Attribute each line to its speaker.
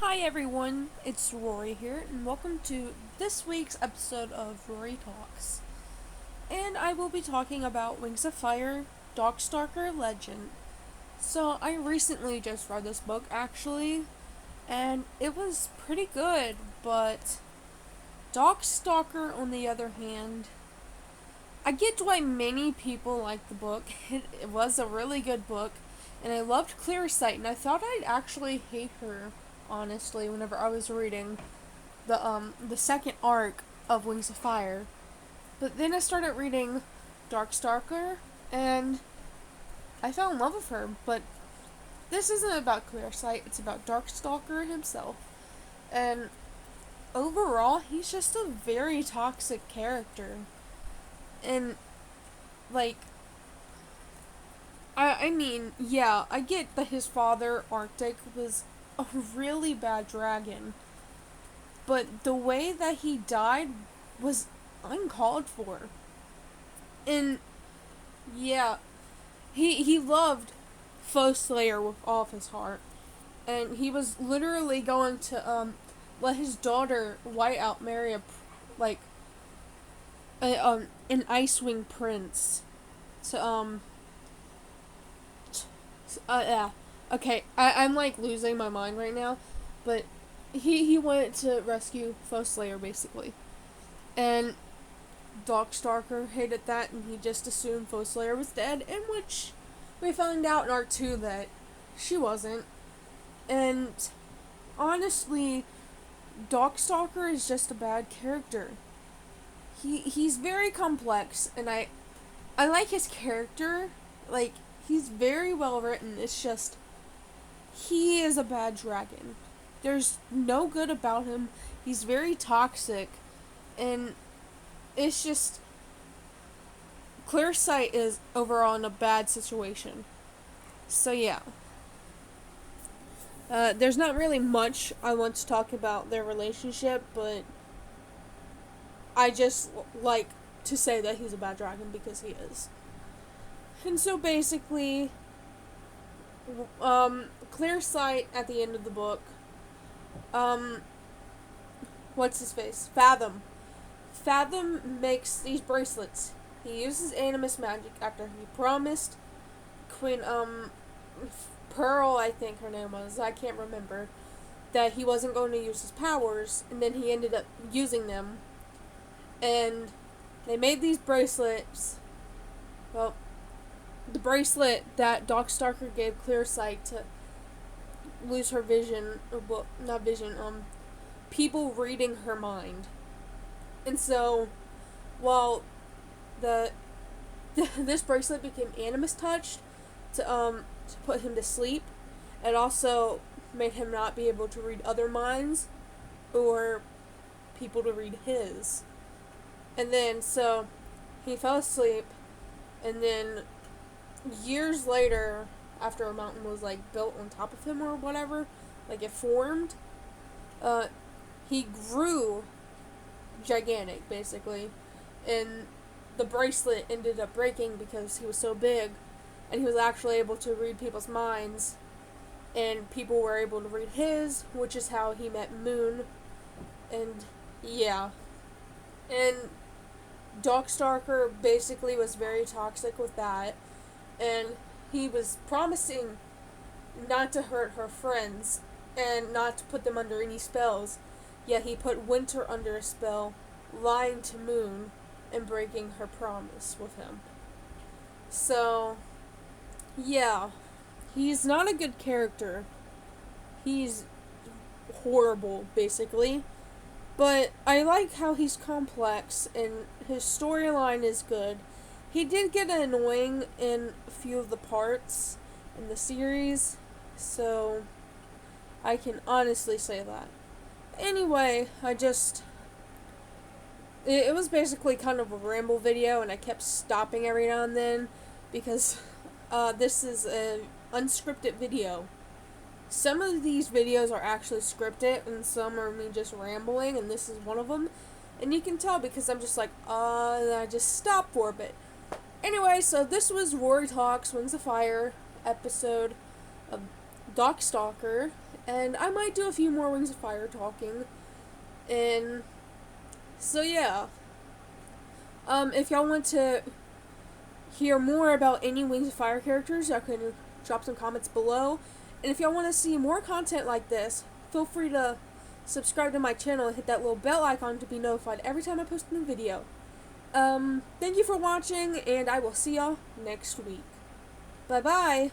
Speaker 1: Hi everyone, it's Rory here, and welcome to this week's episode of Rory Talks. And I will be talking about Wings of Fire, Darkstalker Legend. So, I recently just read this book actually, and it was pretty good, but Darkstalker, on the other hand, I get why many people like the book. It was a really good book, and I loved Clear Sight, and I thought I'd actually hate her, honestly, whenever I was reading the second arc of Wings of Fire. But then I started reading Darkstalker, and I fell in love with her. But this isn't about Clear Sight; it's about Darkstalker himself. And overall, he's just a very toxic character. And like, I mean, yeah, I get that his father, Arctic, was a really bad dragon. But the way that he died was uncalled for. And yeah, he loved Foe Slayer with all of his heart. And he was literally going to let his daughter Whiteout marry like an Icewing prince. To yeah. Okay, I'm like losing my mind right now, but he wanted to rescue Foe Slayer basically. And Darkstalker hated that, and he just assumed Foe Slayer was dead, in which we found out in Arc 2 that she wasn't. And honestly, Darkstalker is just a bad character. He's very complex, and I like his character. Like, he's very well written. It's just he is a bad dragon. There's no good about him. He's very toxic, and it's just Clear Sight is overall in a bad situation. So yeah. There's not really much I want to talk about their relationship, but I just like to say that he's a bad dragon because he is. And so basically, Clear Sight at the end of the book, what's his face? Fathom. Fathom makes these bracelets. He uses animus magic after he promised Queen, Pearl, I think her name was, I can't remember, that he wasn't going to use his powers, and then he ended up using them. And they made these bracelets. Well, the bracelet that Darkstalker gave Clear Sight to lose her vision, well, not vision, people reading her mind. And so, while this bracelet became animus touched to put him to sleep, it also made him not be able to read other minds or people to read his. And then so he fell asleep, and then years later, after a mountain was like built on top of him or whatever, like it formed, he grew gigantic basically, and the bracelet ended up breaking because he was so big, and he was actually able to read people's minds, and people were able to read his, which is how he met Moon. And yeah, and Darkstalker basically was very toxic with that, and he was promising not to hurt her friends and not to put them under any spells, yet he put Winter under a spell, lying to Moon and breaking her promise with him. So yeah, he's not a good character. He's horrible, basically. But I like how he's complex and his storyline is good. He did get annoying in a few of the parts in the series, so I can honestly say that. Anyway, it was basically kind of a ramble video, and I kept stopping every now and then because this is an unscripted video. Some of these videos are actually scripted, and some are me just rambling, and this is one of them. And you can tell because I'm just like, and I just stop for a bit. Anyway, so this was Rory Talks, Wings of Fire, episode of Darkstalker, And I might do a few more Wings of Fire talking. And so yeah. If y'all want to hear more about any Wings of Fire characters, y'all can drop some comments below. And if y'all want to see more content like this, feel free to subscribe to my channel and hit that little bell icon to be notified every time I post a new video. Thank you for watching, and I will see y'all next week. Bye-bye!